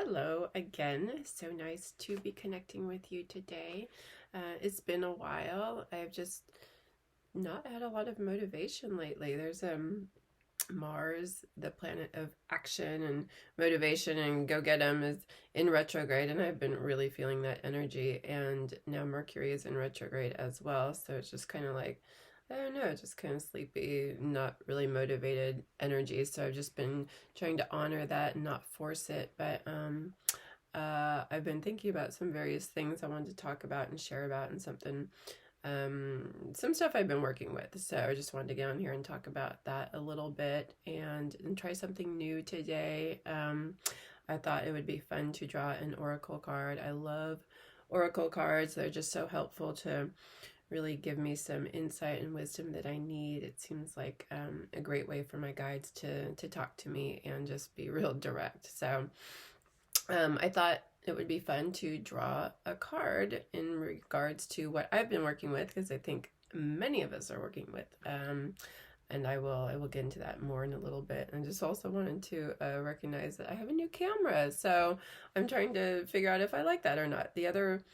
Hello again. So nice to be connecting with you today. It's been a while. I've just not had a lot of motivation lately. There's Mars, the planet of action and motivation and go get 'em, is in retrograde, and I've been really feeling that energy. And now Mercury is in retrograde as well, so it's just kind of like, I don't know, just kind of sleepy, not really motivated energy. So I've just been trying to honor that and not force it. But I've been thinking about some various things I wanted to talk about and share about, and some stuff I've been working with. So I just wanted to get on here and talk about that a little bit and try something new today. I thought it would be fun to draw an oracle card. I love oracle cards. They're just so helpful to really give me some insight and wisdom that I need. It seems like a great way for my guides to talk to me and just be real direct. So I thought it would be fun to draw a card in regards to what I've been working with, because I think many of us are working with. And I will get into that more in a little bit. And just also wanted to recognize that I have a new camera, so I'm trying to figure out if I like that or not. The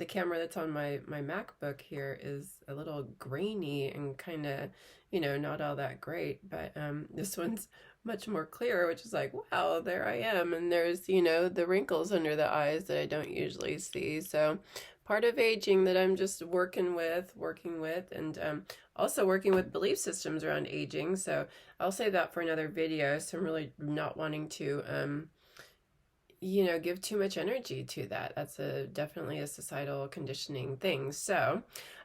camera that's on my MacBook here is a little grainy and kind of, not all that great. But this one's much more clear, which is like, wow, there I am. And there's, the wrinkles under the eyes that I don't usually see. So part of aging that I'm just working with, and also working with belief systems around aging. So I'll save that for another video. So I'm really not wanting to, give too much energy to that. That's definitely a societal conditioning thing. So,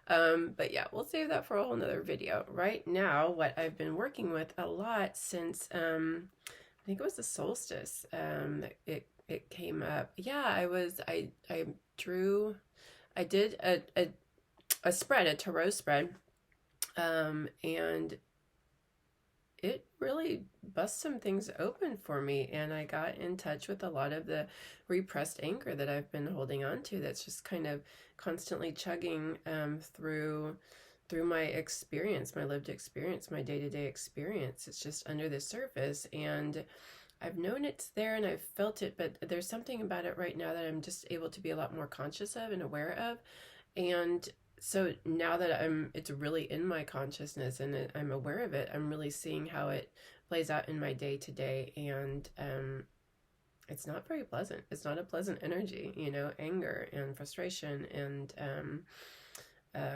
but yeah, we'll save that for a whole nother video. Right now, what I've been working with a lot since, I think it was the solstice, it came up. Yeah, I drew, I did a spread, a tarot spread, and it really bust some things open for me, and I got in touch with a lot of the repressed anger that I've been holding on to, that's just kind of constantly chugging through my experience, my lived experience, my day-to-day experience. It's just under the surface, and I've known it's there and I've felt it, but there's something about it right now that I'm just able to be a lot more conscious of and aware of. And so now that it's really in my consciousness and I'm aware of it, I'm really seeing how it plays out in my day to day. And it's not very pleasant. It's not a pleasant energy, anger and frustration and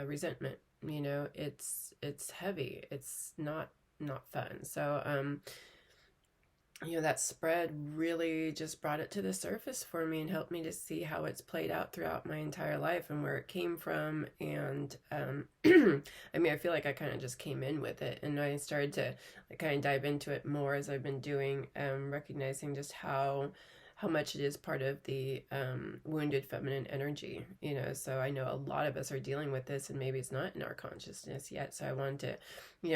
resentment. It's heavy. It's not fun. So that spread really just brought it to the surface for me and helped me to see how it's played out throughout my entire life and where it came from. And I feel like I kind of just came in with it, and I started to kind of dive into it more as I've been doing, recognizing just how much it is part of the wounded feminine energy, so I know a lot of us are dealing with this, and maybe it's not in our consciousness yet. So I wanted to,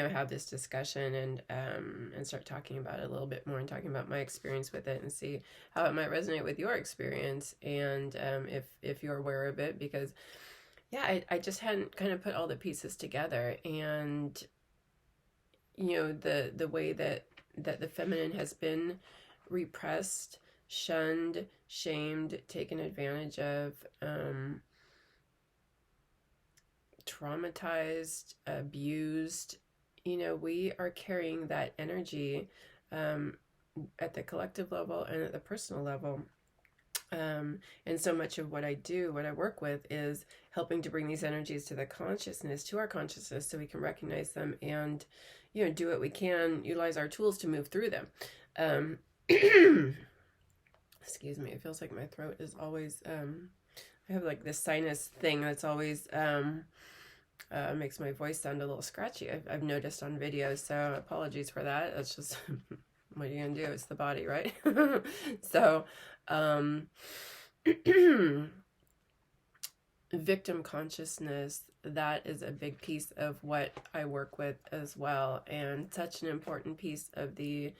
have this discussion and start talking about it a little bit more, and talking about my experience with it, and see how it might resonate with your experience, and if you're aware of it, because yeah, I just hadn't kind of put all the pieces together. And the way that the feminine has been repressed, shunned, shamed, taken advantage of, traumatized, abused. We are carrying that energy at the collective level and at the personal level. And so much of what I work with, is helping to bring these energies to our consciousness, so we can recognize them and, do what we can, utilize our tools to move through them. Excuse me, it feels like my throat is always, I have like this sinus thing that's always makes my voice sound a little scratchy. I've noticed on videos, so apologies for that. That's just, what are you gonna do? It's the body, right? So, victim consciousness, that is a big piece of what I work with as well, and such an important piece of the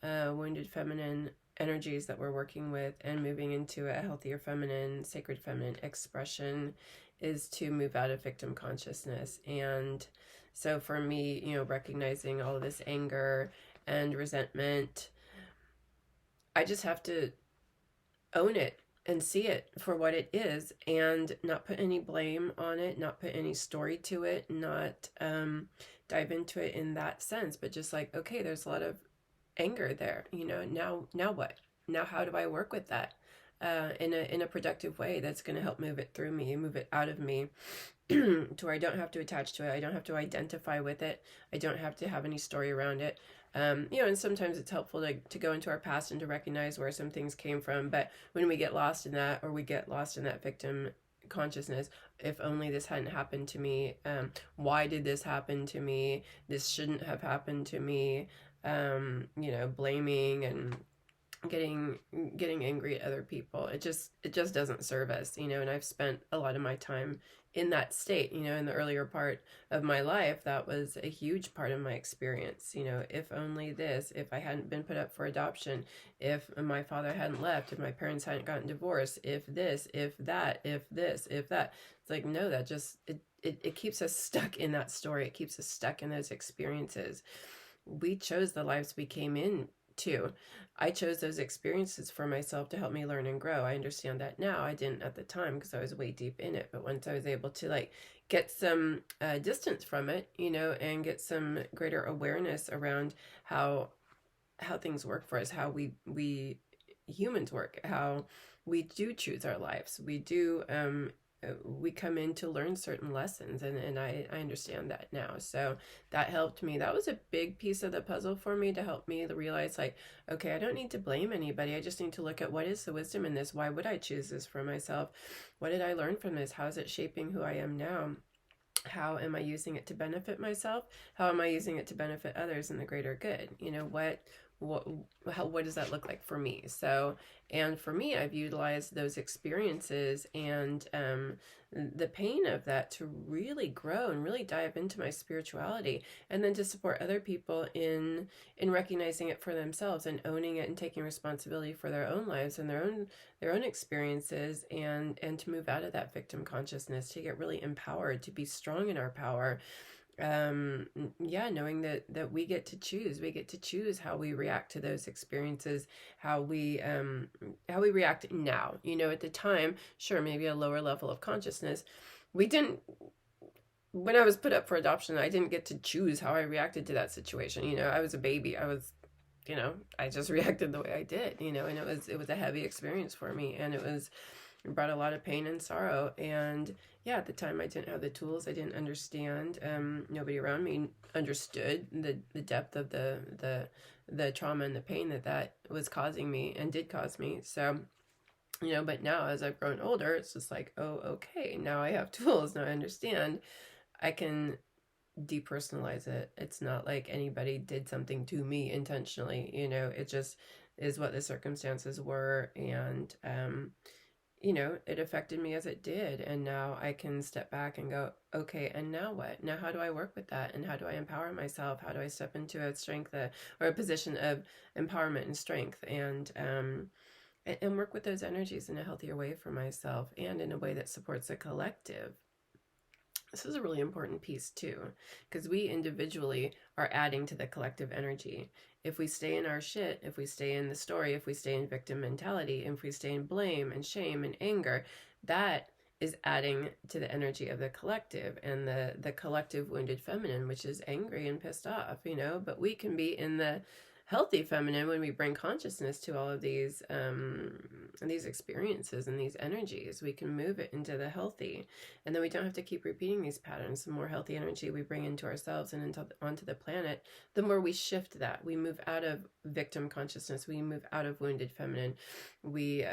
wounded feminine energies that we're working with, and moving into a healthier feminine, sacred feminine expression, is to move out of victim consciousness. And so for me, recognizing all of this anger and resentment, I just have to own it and see it for what it is, and not put any blame on it, not put any story to it, not dive into it in that sense, but just like, okay, there's a lot of anger there, now what? Now how do I work with that in a productive way that's going to help move it through me, move it out of me, to where I don't have to attach to it, I don't have to identify with it, I don't have to have any story around it. And sometimes it's helpful to go into our past and to recognize where some things came from. But when we get lost in that, or we get lost in that victim consciousness, if only this hadn't happened to me, why did this happen to me, this shouldn't have happened to me, blaming and getting angry at other people, it just doesn't serve us, and I've spent a lot of my time in that state. In the earlier part of my life, that was a huge part of my experience. If only this, if I hadn't been put up for adoption, if my father hadn't left, if my parents hadn't gotten divorced, if this, if that, if this, if that. It's like, no, that just it keeps us stuck in that story. It keeps us stuck in those experiences. We chose the lives we came in to. I chose those experiences for myself to help me learn and grow. I understand that now. I didn't at the time because I was way deep in it. But once I was able to get some distance from it, and get some greater awareness around how things work for us, how we humans work, how we do choose our lives. We come in to learn certain lessons, and I understand that now. So that helped me. That was a big piece of the puzzle for me, to help me to realize, okay, I don't need to blame anybody. I just need to look at what is the wisdom in this. Why would I choose this for myself? What did I learn from this? How is it shaping who I am now? How am I using it to benefit myself? How am I using it to benefit others in the greater good? What does that look like for me? So, and for me, I've utilized those experiences and the pain of that to really grow and really dive into my spirituality, and then to support other people in recognizing it for themselves and owning it and taking responsibility for their own lives and their own experiences, and to move out of that victim consciousness, to get really empowered, to be strong in our power. Knowing that we get to choose how we react to those experiences, how we react now. At the time, sure, maybe a lower level of consciousness. When I was put up for adoption, I didn't get to choose how I reacted to that situation. I was a baby. I just reacted the way I did, and it was a heavy experience for me, and it brought a lot of pain and sorrow. And at the time I didn't have the tools. I didn't understand. Nobody around me understood the depth of the trauma and the pain that was causing me and did cause me. So, but now as I've grown older, it's just like, oh, okay, now I have tools. Now I understand. I can depersonalize it. It's not like anybody did something to me intentionally. It just is what the circumstances were. And, it affected me as it did. And now I can step back and go, okay, and now what? Now how do I work with that? And how do I empower myself? How do I step into a strength or a position of empowerment and strength, and work with those energies in a healthier way for myself, and in a way that supports the collective? This is a really important piece too, because we individually are adding to the collective energy. If we stay in our shit, if we stay in the story, if we stay in victim mentality, if we stay in blame and shame and anger, that is adding to the energy of the collective, and the collective wounded feminine, which is angry and pissed off, but we can be in the healthy feminine when we bring consciousness to all of these experiences and these energies. We can move it into the healthy, and then we don't have to keep repeating these patterns. The more healthy energy we bring into ourselves and onto the planet, the more we shift that. We move out of victim consciousness. We move out of wounded feminine. We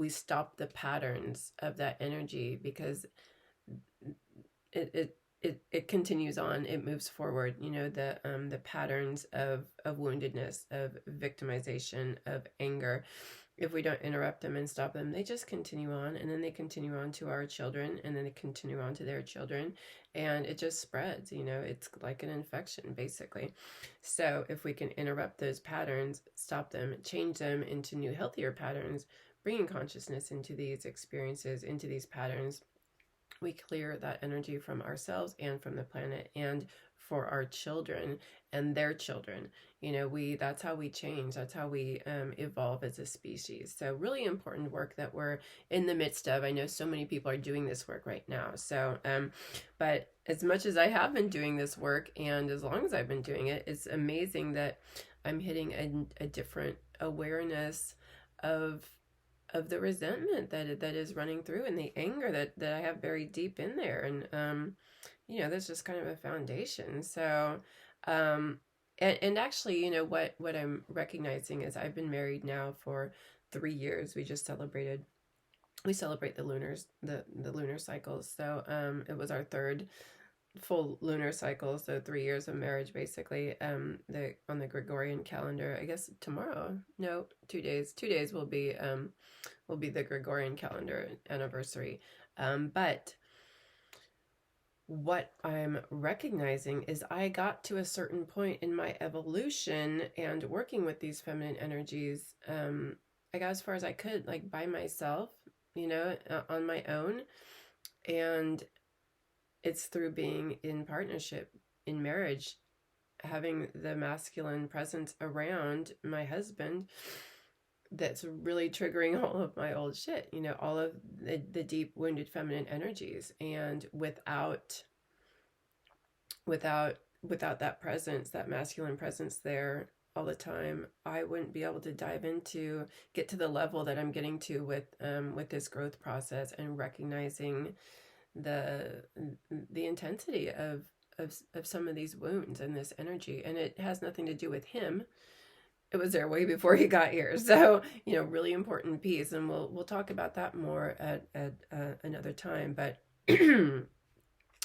stop the patterns of that energy, because it continues on, it moves forward. The patterns of woundedness, of victimization, of anger, if we don't interrupt them and stop them, they just continue on, and then they continue on to our children, and then they continue on to their children, and it just spreads. It's like an infection, basically. So if we can interrupt those patterns, stop them, change them into new, healthier patterns, bringing consciousness into these experiences, into these patterns, we clear that energy from ourselves and from the planet, and for our children and their children. That's how we change. That's how we evolve as a species. So really important work that we're in the midst of. I know so many people are doing this work right now. So, but as much as I have been doing this work and as long as I've been doing it, it's amazing that I'm hitting a different awareness of the resentment that is running through, and the anger that I have buried deep in there. And that's just kind of a foundation. So and actually, what I'm recognizing is I've been married now for 3 years. We celebrate the lunar cycles. So it was our third full lunar cycle, so 3 years of marriage basically. On the Gregorian calendar, I guess tomorrow, no, 2 days will be the Gregorian calendar anniversary. But what I'm recognizing is I got to a certain point in my evolution and working with these feminine energies. I got as far as I could, like by myself, on my own. And it's through being in partnership, in marriage, having the masculine presence around my husband that's really triggering all of my old shit, all of the deep wounded feminine energies. And without that presence, that masculine presence there all the time, I wouldn't be able to get to the level that I'm getting to with this growth process and recognizing the intensity of some of these wounds and this energy. And it has nothing to do with him. It was there way before he got here. So, really important piece. And we'll talk about that more at another time. But,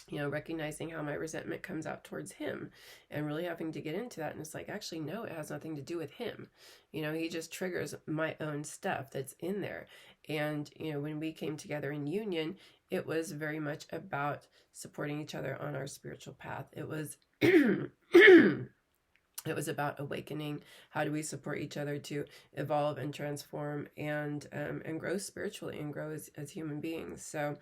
recognizing how my resentment comes out towards him and really having to get into that. And it's like, actually, no, it has nothing to do with him. He just triggers my own stuff that's in there. And, when we came together in union, it was very much about supporting each other on our spiritual path. It was it was about awakening. How do we support each other to evolve and transform and grow spiritually and grow as human beings? So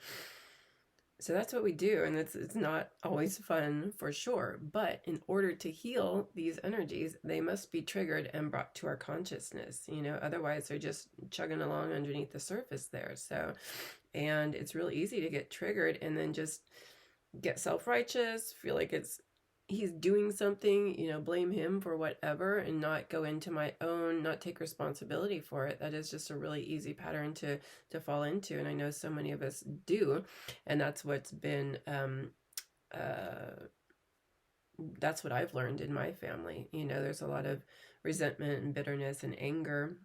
that's what we do, and it's not always fun for sure. But in order to heal these energies, they must be triggered and brought to our consciousness. Otherwise they're just chugging along underneath the surface there. So, and it's really easy to get triggered and then just get self-righteous, feel like he's doing something, blame him for whatever, and not go into my own, not take responsibility for it. That is just a really easy pattern to fall into. And I know so many of us do. And that's what's been, that's what I've learned in my family. There's a lot of resentment and bitterness and anger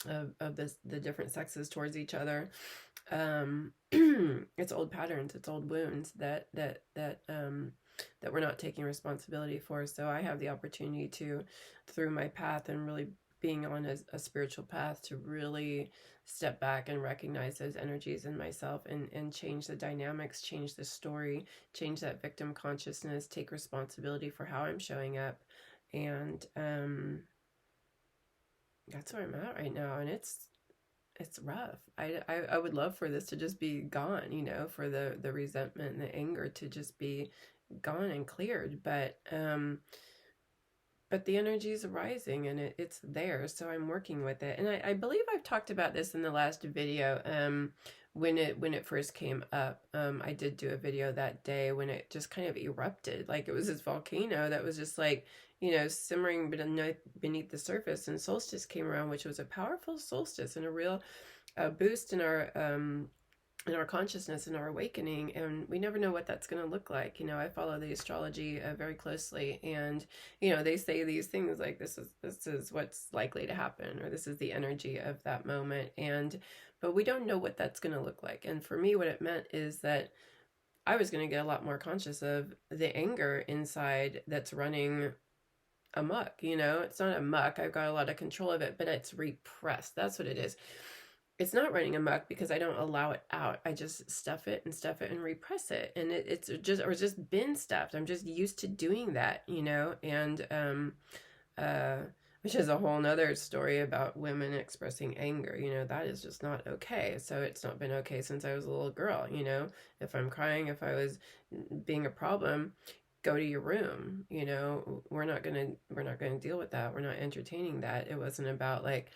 of the different sexes towards each other. It's old patterns, it's old wounds that we're not taking responsibility for. So I have the opportunity to, through my path and really being on a spiritual path, to really step back and recognize those energies in myself and change the dynamics, change the story, change that victim consciousness, take responsibility for how I'm showing up. And that's where I'm at right now. And it's rough. I would love for this to just be gone, for the resentment and the anger to just be gone and cleared, but the energy is rising and it's there, so I'm working with it. And I believe I've talked about this in the last video when it first came up. I did do a video that day when it just kind of erupted, like it was this volcano that was just like simmering beneath the surface, and solstice came around, which was a powerful solstice and a real boost in our consciousness and our awakening. And we never know what that's going to look like. I follow the astrology very closely, and they say these things like this is what's likely to happen, or this is the energy of that moment, but we don't know what that's going to look like. And for me, what it meant is that I was going to get a lot more conscious of the anger inside that's running amok. It's not amok, I've got a lot of control of it, but it's repressed. That's what it is. It's not running amok because I don't allow it out. I just stuff it and repress it. And it's just been stuffed. I'm just used to doing that, and which is a whole nother story about women expressing anger. That is just not okay. So it's not been okay since I was a little girl. If I'm crying, if I was being a problem, go to your room. We're not gonna deal with that. We're not entertaining that. It wasn't about like,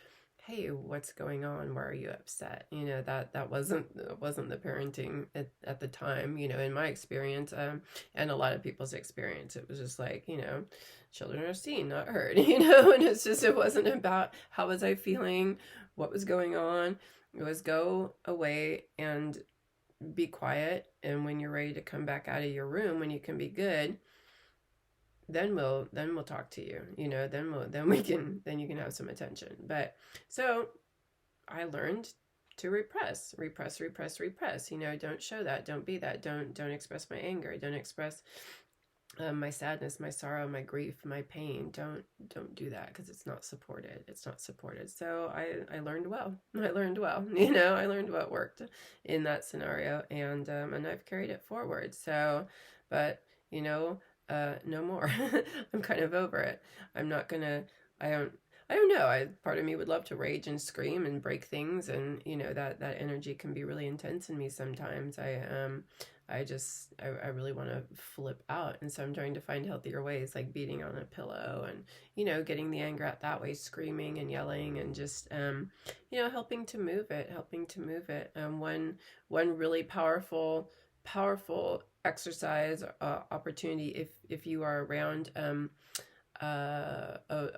hey, what's going on? Why are you upset? That wasn't the parenting at the time, in my experience, and a lot of people's experience. It was just like, children are seen, not heard, and it wasn't about how was I feeling, what was going on. It was go away and be quiet, and when you're ready to come back out of your room, when you can be good, then we'll talk to you, then you can have some attention. But so I learned to repress. Don't show that, don't be that, don't express my anger, don't express my sadness, my sorrow, my grief, my pain. Don't do that, because it's not supported. So I learned well. I learned what worked in that scenario, and I've carried it forward. So, but no more. I'm kind of over it. I'm not gonna. I don't know. Part of me would love to rage and scream and break things, and that energy can be really intense in me sometimes. I really want to flip out, and so I'm trying to find healthier ways, like beating on a pillow and getting the anger out that way, screaming and yelling, and just helping to move it. One really powerful exercise opportunity, if you are around a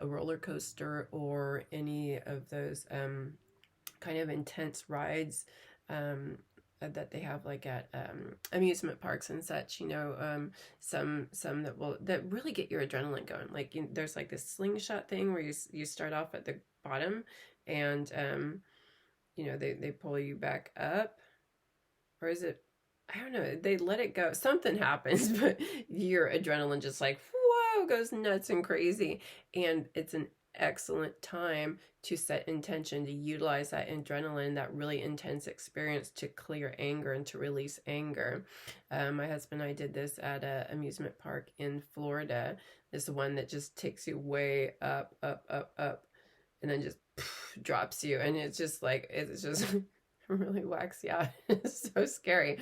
roller coaster or any of those kind of intense rides that they have, like at amusement parks and such, some that really get your adrenaline going. Like there's like this slingshot thing where you start off at the bottom, and they pull you back up, or is it, I don't know, they let it go, something happens, but your adrenaline just like whoa, goes nuts and crazy. And it's an excellent time to set intention, to utilize that adrenaline, that really intense experience, to clear anger and to release anger. My husband and I did this at an amusement park in Florida. This one that just takes you way up, and then just drops you, and it's just really whacks you out. It's so scary.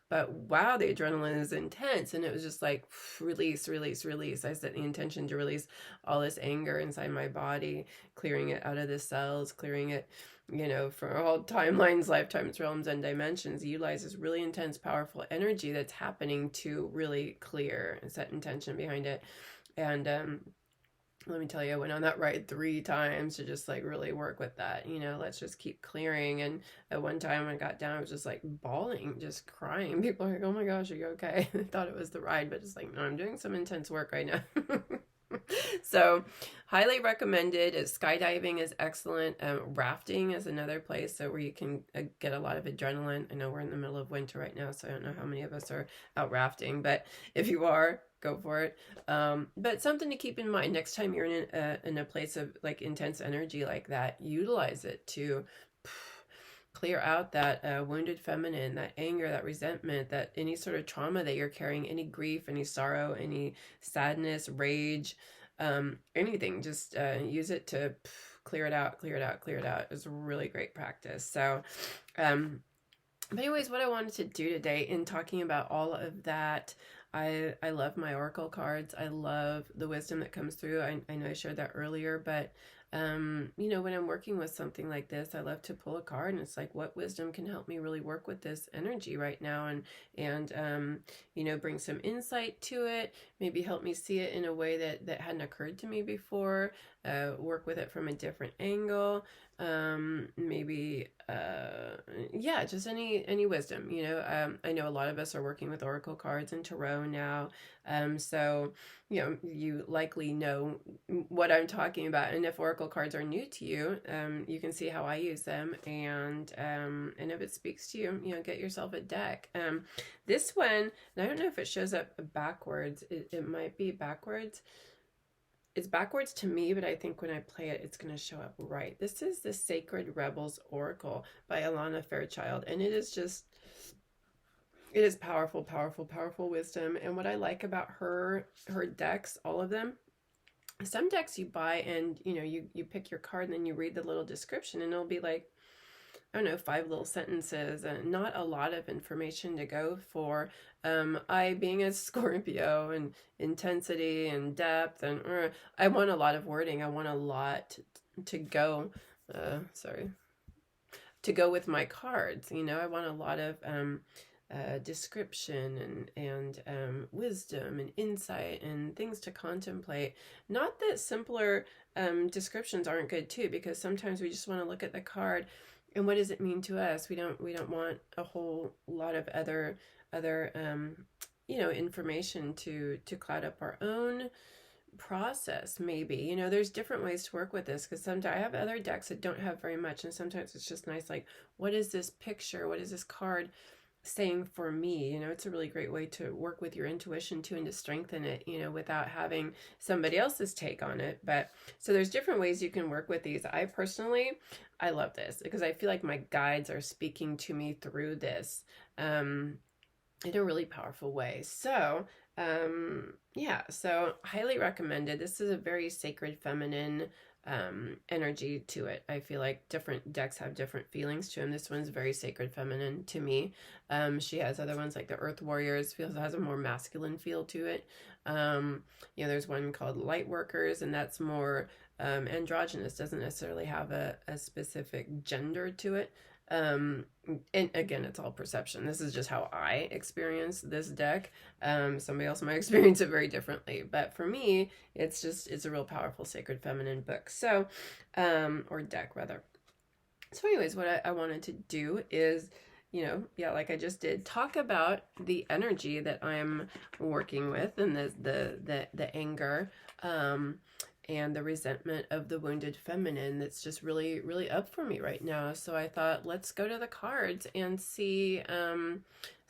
But wow, the adrenaline is intense, and it was just like release. I set the intention to release all this anger inside my body, clearing it out of the cells, clearing it, for all timelines, lifetimes, realms, and dimensions. Utilize this really intense, powerful energy that's happening to really clear and set intention behind it. And let me tell you, I went on that ride 3 times to just like really work with that, let's just keep clearing. And at one time when I got down, I was just like bawling, just crying. People are like, oh my gosh, are you okay? I thought it was the ride, but it's like, no, I'm doing some intense work right now. So highly recommended. Skydiving is excellent. Rafting is another place where you can get a lot of adrenaline. I know we're in the middle of winter right now, so I don't know how many of us are out rafting, but if you are, go for it. But something to keep in mind next time you're in a place of like intense energy like that, utilize it to clear out that wounded feminine, that anger, that resentment, that any sort of trauma that you're carrying, any grief, any sorrow, any sadness, rage, anything. Just use it to clear it out. It's a really great practice. So but anyways, what I wanted to do today in talking about all of that, I love my oracle cards. I love the wisdom that comes through. I know I shared that earlier, but when I'm working with something like this, I love to pull a card, and it's like, what wisdom can help me really work with this energy right now, and bring some insight to it, maybe help me see it in a way that hadn't occurred to me before, work with it from a different angle, maybe just any wisdom. I know a lot of us are working with oracle cards and tarot now, so you likely know what I'm talking about. And if oracle cards are new to you, you can see how I use them, and if it speaks to you, get yourself a deck. This one, and I don't know if it shows up backwards. It might be backwards. It's backwards to me, but I think when I play it, it's going to show up right. This is the Sacred Rebels Oracle by Alana Fairchild, and it is powerful wisdom. And what I like about her decks, all of them, some decks you buy and you pick your card and then you read the little description, and it'll be like, I don't know, 5 little sentences, and not a lot of information to go for. I, being a Scorpio, and intensity and depth, and I want a lot of wording. I want a lot to go. Sorry, to go with my cards. You know, I want a lot of description and wisdom and insight and things to contemplate. Not that simpler descriptions aren't good too, because sometimes we just want to look at the card and what does it mean to us. We don't want a whole lot of other you know, information to cloud up our own process. Maybe, you know, there's different ways to work with this, because sometimes I have other decks that don't have very much, and sometimes it's just nice, like, what is this picture, what is this card saying for me? You know, it's a really great way to work with your intuition too, and to strengthen it, you know, without having somebody else's take on it. But so there's different ways you can work with these. I love this because I feel like my guides are speaking to me through this in a really powerful way. So yeah, so highly recommended. This is a very sacred feminine energy to it. I feel like different decks have different feelings to them. This one's very sacred feminine to me. She has other ones like the Earth Warriors, has a more masculine feel to it. You know, there's one called Light Workers, and that's more androgynous, doesn't necessarily have a specific gender to it. And again, it's all perception. This is just how I experience this deck. Somebody else might experience it very differently, but for me, it's a real powerful sacred feminine book. So, or deck rather. So anyways, what I wanted to do is, you know, yeah, like I just did, talk about the energy that I'm working with, and the anger, and the resentment of the wounded feminine that's just really, really up for me right now. So I thought, let's go to the cards and see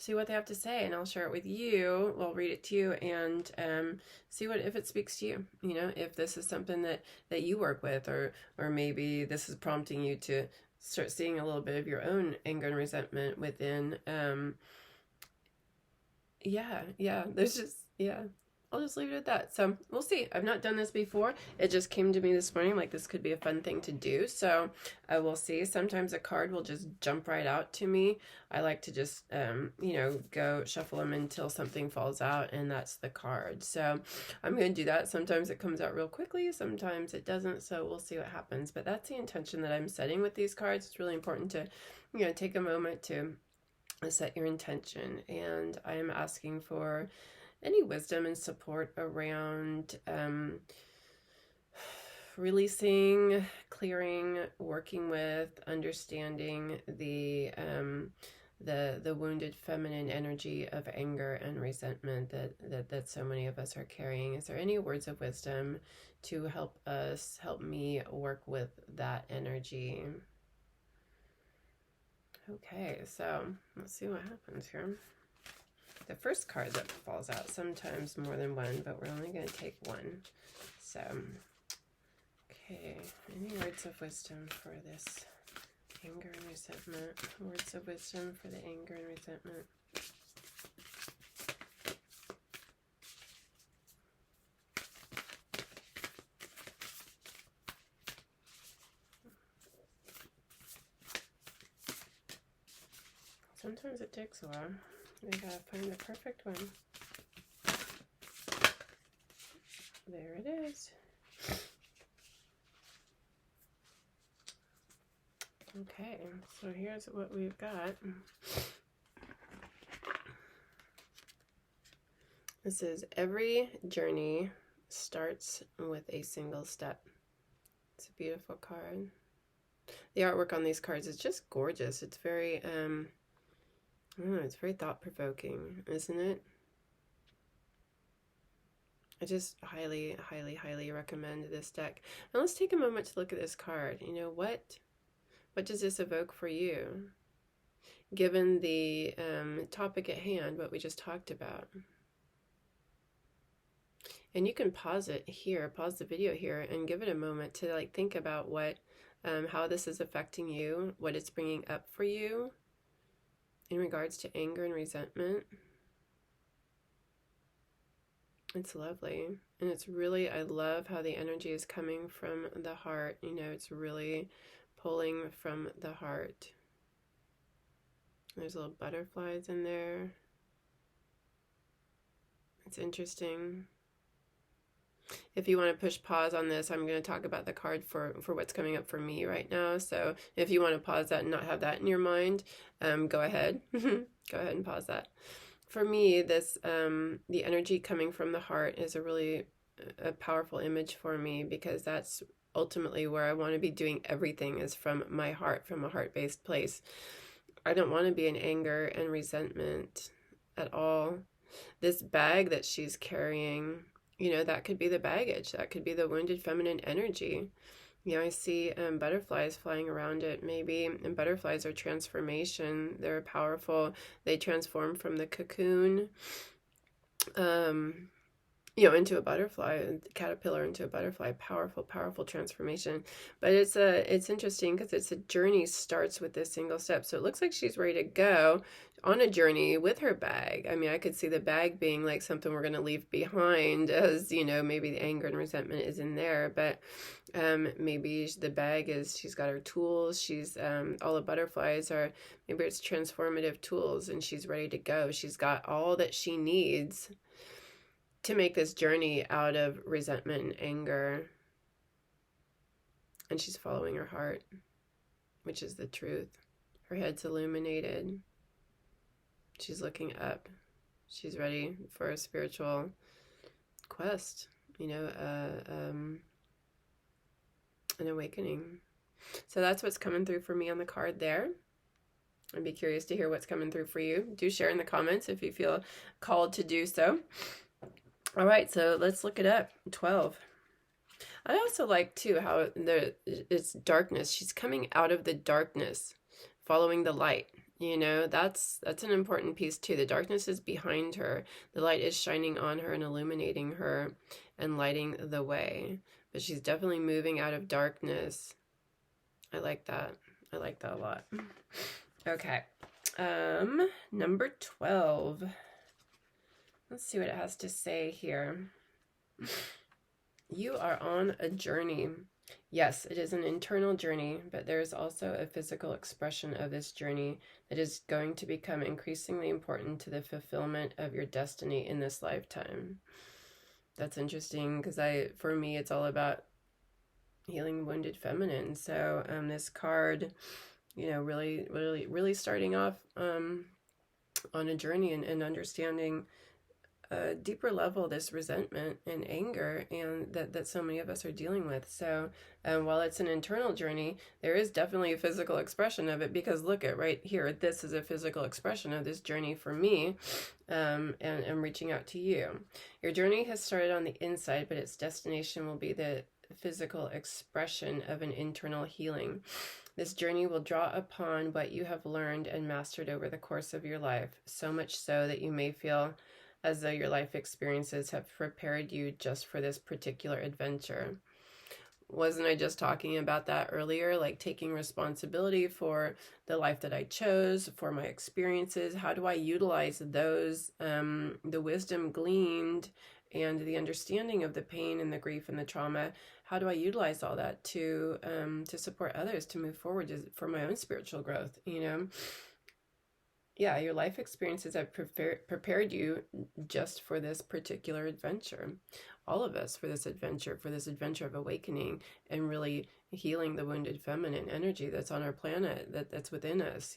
what they have to say, and I'll share it with you. I'll read it to you and see if it speaks to you. You know, if this is something that you work with, or maybe this is prompting you to start seeing a little bit of your own anger and resentment within. I'll just leave it at that. So we'll see. I've not done this before. It just came to me this morning, like this could be a fun thing to do. So I will see. Sometimes a card will just jump right out to me. I like to just, you know, go shuffle them until something falls out, and that's the card. So I'm going to do that. Sometimes it comes out real quickly. Sometimes it doesn't. So we'll see what happens. But that's the intention that I'm setting with these cards. It's really important to, you know, take a moment to set your intention. And I am asking for any wisdom and support around releasing, clearing, working with, understanding the wounded feminine energy of anger and resentment that so many of us are carrying. Is there any words of wisdom to help me work with that energy? Okay, so let's see what happens here. The first card that falls out, sometimes more than one, but we're only going to take one. So, okay, any words of wisdom for this anger and resentment? Words of wisdom for the anger and resentment. Sometimes it takes a while. We gotta find the perfect one. There it is. Okay, so here's what we've got. This is every journey starts with a single step. It's a beautiful card. The artwork on these cards is just gorgeous. It's very it's very thought-provoking, isn't it? I just highly, highly, highly recommend this deck. Now let's take a moment to look at this card. You know, what does this evoke for you? Given the topic at hand, what we just talked about. And you can pause it here, pause the video here, and give it a moment to like think about what, how this is affecting you, what it's bringing up for you in regards to anger and resentment. It's lovely. And it's really, I love how the energy is coming from the heart. You know, it's really pulling from the heart. There's little butterflies in there. It's interesting. If you want to push pause on this, I'm going to talk about the card for what's coming up for me right now. So if you want to pause that and not have that in your mind, go ahead. Go ahead and pause that. For me, this the energy coming from the heart is a powerful image for me, because that's ultimately where I want to be doing everything, is from my heart, from a heart-based place. I don't want to be in anger and resentment at all. This bag that she's carrying, that could be the baggage. That could be the wounded feminine energy. I see butterflies flying around it, maybe. And butterflies are transformation. They're powerful. They transform from the cocoon, into a butterfly, a caterpillar into a butterfly. Powerful, powerful transformation. But it's interesting because it's a journey starts with this single step. So it looks like she's ready to go on a journey with her bag. I mean, I could see the bag being like something we're going to leave behind, as, maybe the anger and resentment is in there. But maybe the bag is, she's got her tools. She's, all the butterflies are, maybe it's transformative tools, and she's ready to go. She's got all that she needs to make this journey out of resentment and anger. And she's following her heart, which is the truth. Her head's illuminated. She's looking up. She's ready for a spiritual quest, an awakening. So that's what's coming through for me on the card there. I'd be curious to hear what's coming through for you. Do share in the comments if you feel called to do so. All right, so let's look it up. 12. I also like, too, how it's darkness. She's coming out of the darkness, following the light. That's an important piece, too. The darkness is behind her. The light is shining on her and illuminating her and lighting the way. But she's definitely moving out of darkness. I like that. I like that a lot. Okay. Number 12. Let's see what it has to say here. You are on a journey. Yes, it is an internal journey, but there is also a physical expression of this journey that is going to become increasingly important to the fulfillment of your destiny in this lifetime. That's interesting, because for me, it's all about healing wounded feminine. So this card, really starting off on a journey and understanding a deeper level this resentment and anger and that so many of us are dealing with. So while it's an internal journey, there is definitely a physical expression of it, because look at right here, this is a physical expression of this journey for me, and reaching out to you. Your journey has started on the inside, but its destination will be the physical expression of an internal healing. This journey will draw upon what you have learned and mastered over the course of your life, so much so that you may feel as though your life experiences have prepared you just for this particular adventure. Wasn't I just talking about that earlier? Like taking responsibility for the life that I chose, for my experiences. How do I utilize those, the wisdom gleaned and the understanding of the pain and the grief and the trauma? How do I utilize all that to support others to move forward for my own spiritual growth, Yeah, your life experiences have prepared you just for this particular adventure. All of us for this adventure of awakening and really healing the wounded feminine energy that's on our planet, that's within us,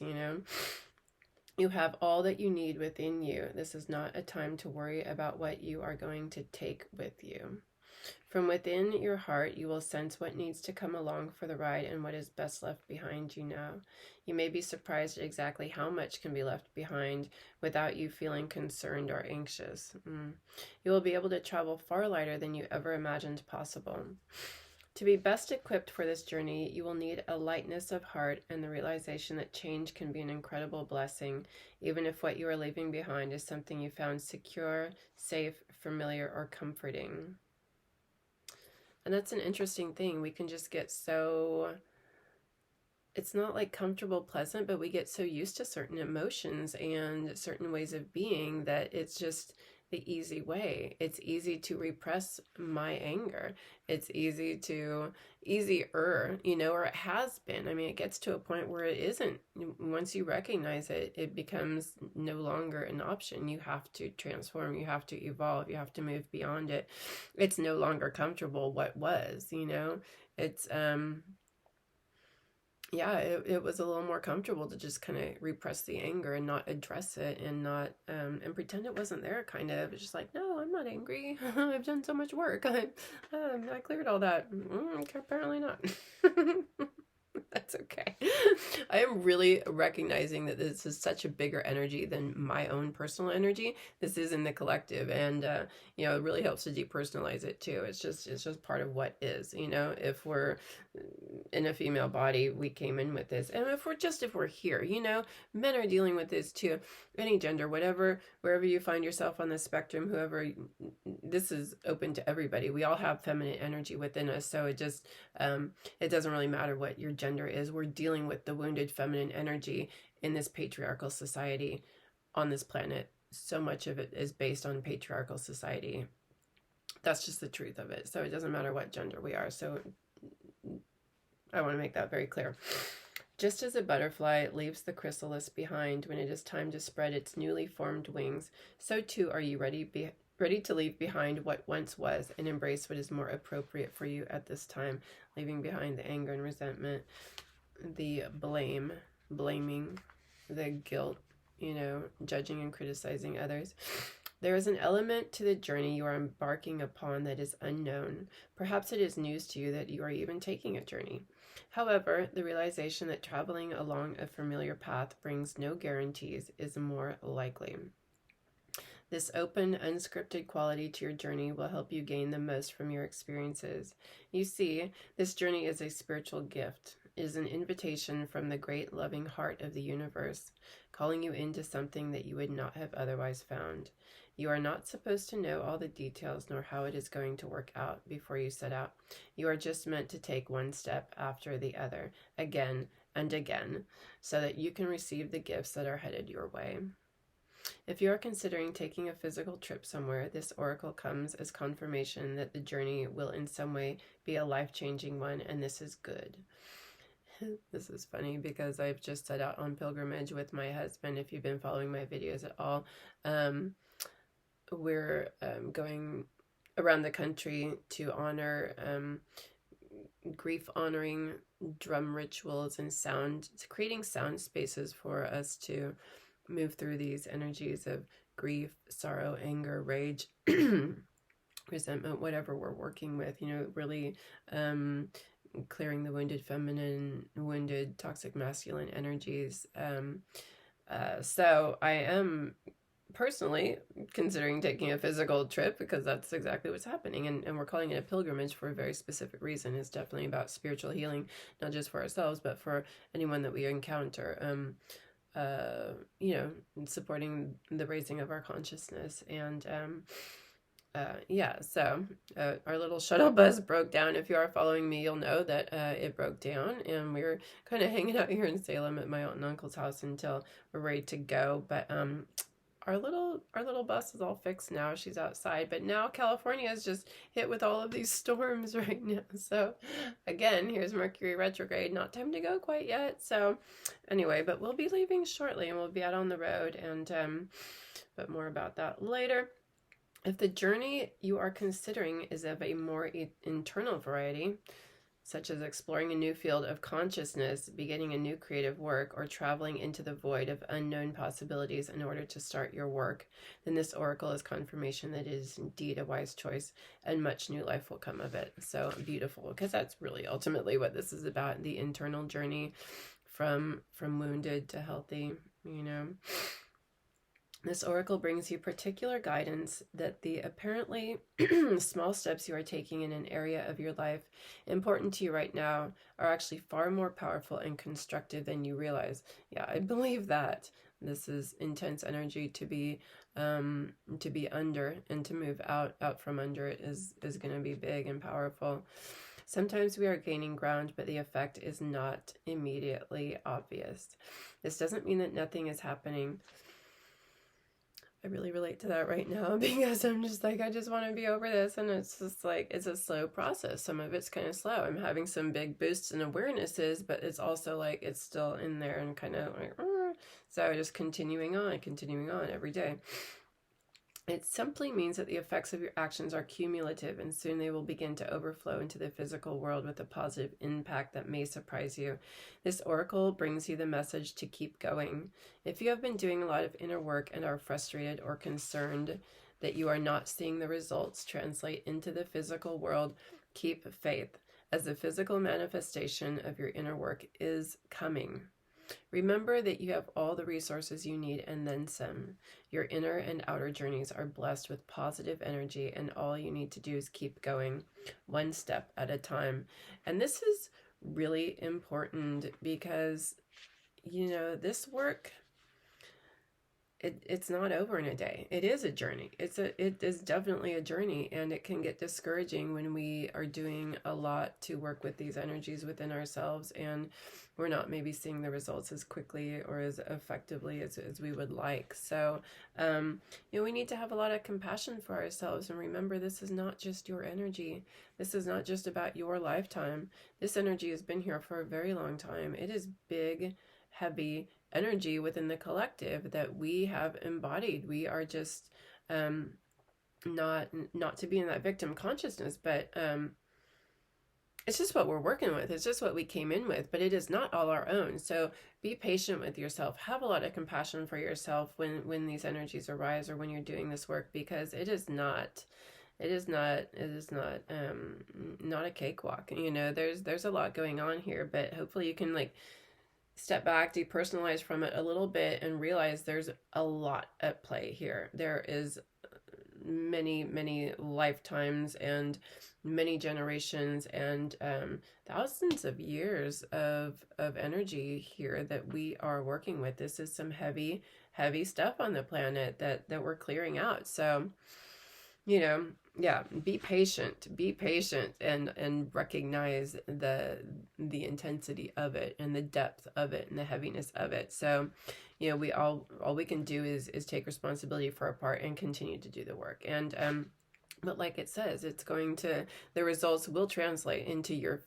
You have all that you need within you. This is not a time to worry about what you are going to take with you. From within your heart, you will sense what needs to come along for the ride and what is best left behind you now. You may be surprised at exactly how much can be left behind without you feeling concerned or anxious. You will be able to travel far lighter than you ever imagined possible. To be best equipped for this journey, you will need a lightness of heart and the realization that change can be an incredible blessing, even if what you are leaving behind is something you found secure, safe, familiar, or comforting. And that's an interesting thing. We can just get so, it's not like comfortable, pleasant, but we get so used to certain emotions and certain ways of being that it's just, the easy way. It's easy to repress my anger. It's easier, or it has been. I mean, it gets to a point where it isn't. Once you recognize it, it becomes no longer an option. You have to transform, you have to evolve, you have to move beyond it. It's no longer comfortable what was, It's yeah, it was a little more comfortable to just kind of repress the anger and not address it and not and pretend it wasn't there. Kind of, it's just like, no, I'm not angry. I've done so much work. I cleared all that. Apparently not. That's okay. I am really recognizing that this is such a bigger energy than my own personal energy. This is in the collective, and it really helps to depersonalize it too. It's just part of what is. If we're in a female body, we came in with this, and if we're here, men are dealing with this too. Any gender, whatever, wherever you find yourself on the spectrum, whoever, this is open to everybody. We all have feminine energy within us, so it doesn't really matter what your gender is. We're dealing with the wounded feminine energy in this patriarchal society on this planet. So much of it is based on patriarchal society. That's just the truth of it. So it doesn't matter what gender we are. So I want to make that very clear. Just as a butterfly leaves the chrysalis behind when it is time to spread its newly formed wings, so too are you ready to leave behind what once was and embrace what is more appropriate for you at this time, leaving behind the anger and resentment, the blaming, the guilt, judging and criticizing others. There is an element to the journey you are embarking upon that is unknown. Perhaps it is news to you that you are even taking a journey. However, the realization that traveling along a familiar path brings no guarantees is more likely. This open, unscripted quality to your journey will help you gain the most from your experiences. You see, this journey is a spiritual gift. It is an invitation from the great loving heart of the universe, calling you into something that you would not have otherwise found. You are not supposed to know all the details nor how it is going to work out before you set out. You are just meant to take one step after the other, again and again, so that you can receive the gifts that are headed your way. If you are considering taking a physical trip somewhere, this oracle comes as confirmation that the journey will in some way be a life-changing one, and this is good. This is funny because I've just set out on pilgrimage with my husband. If you've been following my videos at all, we're going around the country to honor grief honoring drum rituals and creating sound spaces for us to move through these energies of grief, sorrow, anger, rage, resentment, whatever we're working with, really clearing the wounded feminine, wounded toxic masculine energies. So I am personally considering taking a physical trip because that's exactly what's happening, and we're calling it a pilgrimage for a very specific reason. It's definitely about spiritual healing, not just for ourselves but for anyone that we encounter, supporting the raising of our consciousness. And so our little shuttle bus broke down. If you are following me, you'll know that it broke down, and we were kind of hanging out here in Salem at my aunt and uncle's house until we're ready to go. But our little bus is all fixed now. She's outside, but now California is just hit with all of these storms right now. So again, here's Mercury retrograde. Not time to go quite yet. So anyway, but we'll be leaving shortly and we'll be out on the road, and but more about that later. If the journey you are considering is of a more internal variety, such as exploring a new field of consciousness, beginning a new creative work, or traveling into the void of unknown possibilities in order to start your work, then this oracle is confirmation that it is indeed a wise choice and much new life will come of it. So beautiful, because that's really ultimately what this is about, the internal journey from wounded to healthy, This oracle brings you particular guidance that the apparently small steps you are taking in an area of your life important to you right now are actually far more powerful and constructive than you realize. Yeah, I believe that. This is intense energy to be under, and to move out from under it is going to be big and powerful. Sometimes we are gaining ground, but the effect is not immediately obvious. This doesn't mean that nothing is happening. I really relate to that right now because I'm just like, I just want to be over this. And it's just like, it's a slow process. Some of it's kind of slow. I'm having some big boosts and awarenesses, but it's also like, it's still in there and kind of like, so just continuing on every day. It simply means that the effects of your actions are cumulative, and soon they will begin to overflow into the physical world with a positive impact that may surprise you. This oracle brings you the message to keep going. If you have been doing a lot of inner work and are frustrated or concerned that you are not seeing the results translate into the physical world, keep faith, as the physical manifestation of your inner work is coming. Remember that you have all the resources you need and then some. Your inner and outer journeys are blessed with positive energy, and all you need to do is keep going, one step at a time. And this is really important because, this work, it's not over in a day. It is a journey. It is definitely a journey, and it can get discouraging when we are doing a lot to work with these energies within ourselves, and we're not maybe seeing the results as quickly or as effectively as we would like. So, we need to have a lot of compassion for ourselves and remember this is not just your energy. This is not just about your lifetime. This energy has been here for a very long time. It is big, heavy energy within the collective that we have embodied. We are just not to be in that victim consciousness, but it's just what we're working with. It's just what we came in with, but it is not all our own. So be patient with yourself. Have a lot of compassion for yourself when these energies arise or when you're doing this work, because it is not not a cakewalk. There's a lot going on here, but hopefully you can step back, depersonalize from it a little bit, and realize there's a lot at play here. There is many lifetimes and many generations and thousands of years of energy here that we are working with. This is some heavy stuff on the planet that we're clearing out. So be patient and recognize the intensity of it and the depth of it and the heaviness of it. So, we all we can do is take responsibility for our part and continue to do the work. And but like it says, the results will translate into your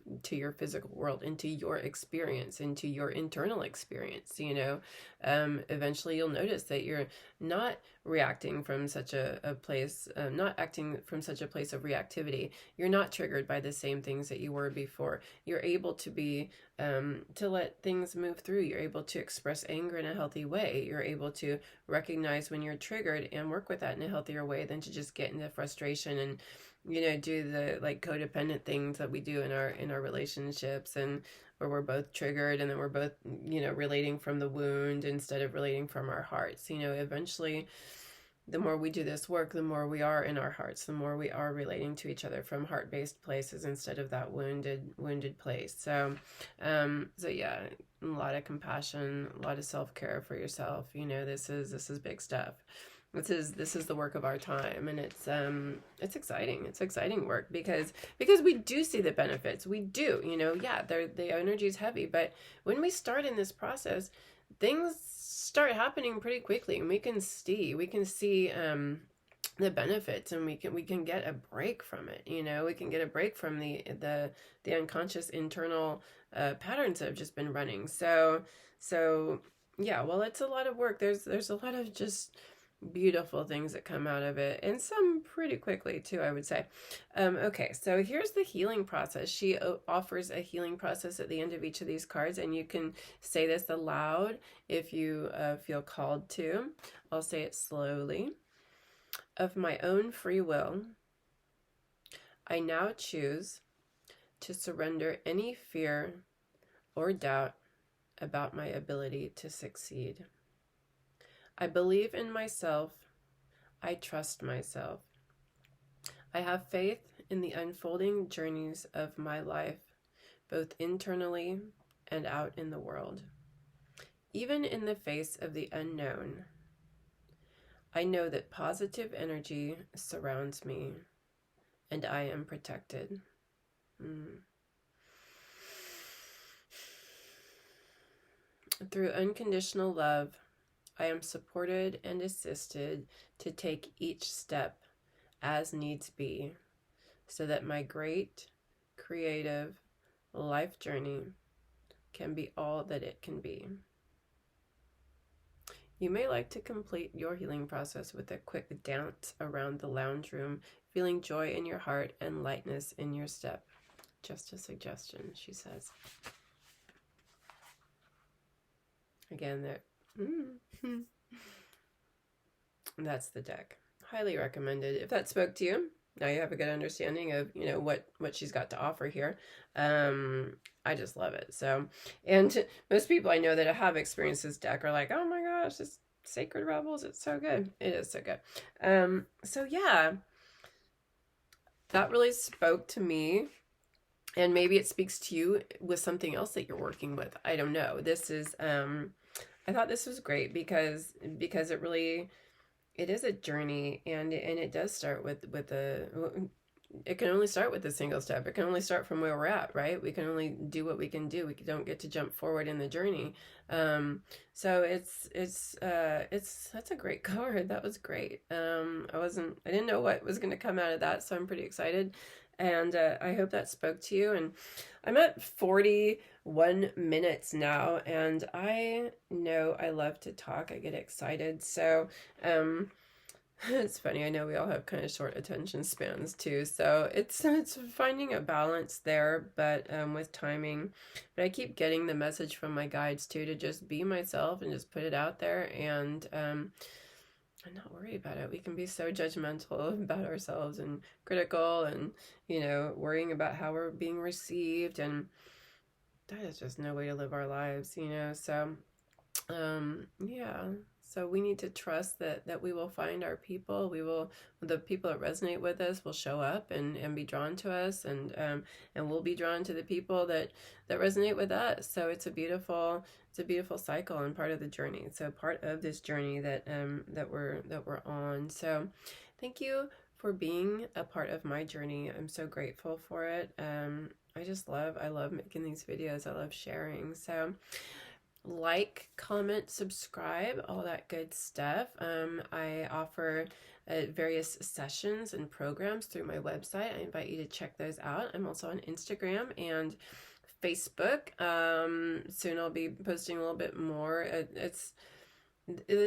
physical world, into your experience, into your internal experience. Eventually you'll notice that you're not reacting from such a place, not acting from such a place of reactivity. You're not triggered by the same things that you were before. You're able to be, to let things move through. You're able to express anger in a healthy way. You're able to recognize when you're triggered and work with that in a healthier way than to just get into frustration and do the codependent things that we do in our relationships, and where we're both triggered and then we're both relating from the wound instead of relating from our hearts. Eventually the more we do this work, the more we are in our hearts, the more we are relating to each other from heart-based places instead of that wounded place. So yeah, a lot of compassion, a lot of self-care for yourself. This is big stuff. This is the work of our time, and it's exciting. It's exciting work because we do see the benefits. We do, the energy is heavy, but when we start in this process, things start happening pretty quickly, and we can see the benefits, and we can get a break from it. We can get a break from the unconscious internal patterns that have just been running. So yeah, well, it's a lot of work. There's a lot of just beautiful things that come out of it, and some pretty quickly too, I would say. Okay, so here's the healing process. She offers a healing process at the end of each of these cards, and you can say this aloud if you feel called to. I'll say it slowly. Of my own free will, I now choose to surrender any fear or doubt about my ability to succeed. I believe in myself. I trust myself. I have faith in the unfolding journeys of my life, both internally and out in the world. Even in the face of the unknown, I know that positive energy surrounds me and I am protected. Through unconditional love, I am supported and assisted to take each step as needs be, so that my great creative life journey can be all that it can be. You may like to complete your healing process with a quick dance around the lounge room, feeling joy in your heart and lightness in your step. Just a suggestion, she says. Again, that's the deck. Highly recommended. If that spoke to you, now you have a good understanding of, you know, what she's got to offer here. I just love it. So, and most people I know that have experienced this deck are like, oh my gosh, this Sacred Rebels, it's so good. It is so good. So yeah, that really spoke to me. And maybe it speaks to you with something else that you're working with. I don't know. This is, I thought this was great because it really, it is a journey, and it does start with it can only start with a single step. It can only start from where we're at, right? We can only do what we can do. We don't get to jump forward in the journey. So it's that's a great card. That was great. I didn't know what was going to come out of that, so I'm pretty excited. And I hope that spoke to you. And I'm at 41 minutes now, and I know I love to talk. I get excited. So it's funny. I know we all have kind of short attention spans too. So it's finding a balance there, but with timing. But I keep getting the message from my guides too to just be myself and just put it out there, and not worry about it. We can be so judgmental about ourselves and critical, and, you know, worrying about how we're being received, and that is just no way to live our lives, you know. So yeah, so we need to trust that we will find our people. The people that resonate with us will show up and be drawn to us, and we'll be drawn to the people that resonate with us. So it's a beautiful cycle and part of the journey. So part of this journey that we're on. So thank you for being a part of my journey. I'm so grateful for it. I love making these videos. I love sharing. So like, comment, subscribe, all that good stuff. I offer various sessions and programs through my website. I invite you to check those out. I'm also on Instagram and Facebook. Soon I'll be posting a little bit more. It's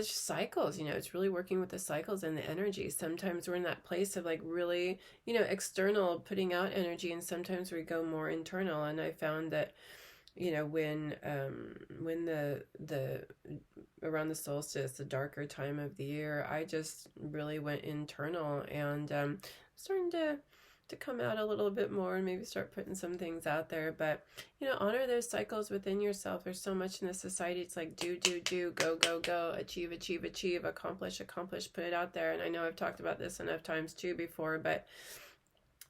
cycles, you know. It's really working with the cycles and the energy. Sometimes we're in that place of like really, you know, external, putting out energy, and sometimes we go more internal. And I found that, you know, when the around the solstice, the darker time of the year, I just really went internal, and starting to come out a little bit more, and maybe start putting some things out there. But, you know, honor those cycles within yourself. There's so much in this society. It's like do, go, achieve, accomplish, put it out there. And I know I've talked about this enough times too before, but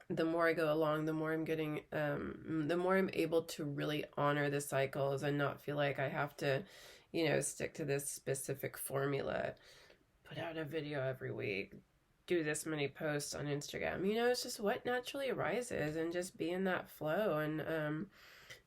the more I go along, the more I'm getting, the more I'm able to really honor the cycles and not feel like I have to, you know, stick to this specific formula, put out a video every week, do this many posts on Instagram. You know, it's just what naturally arises, and just be in that flow. And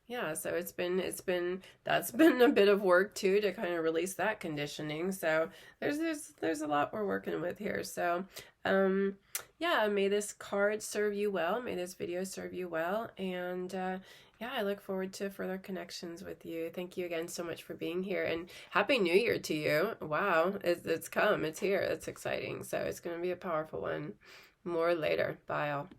yeah, so that's been a bit of work too, to kind of release that conditioning. So there's a lot we're working with here. So yeah, may this card serve you well. May this video serve you well. And yeah, I look forward to further connections with you. Thank you again so much for being here, and Happy New Year to you. Wow, it's come, it's here. It's exciting. So it's going to be a powerful one. More later. Bye all.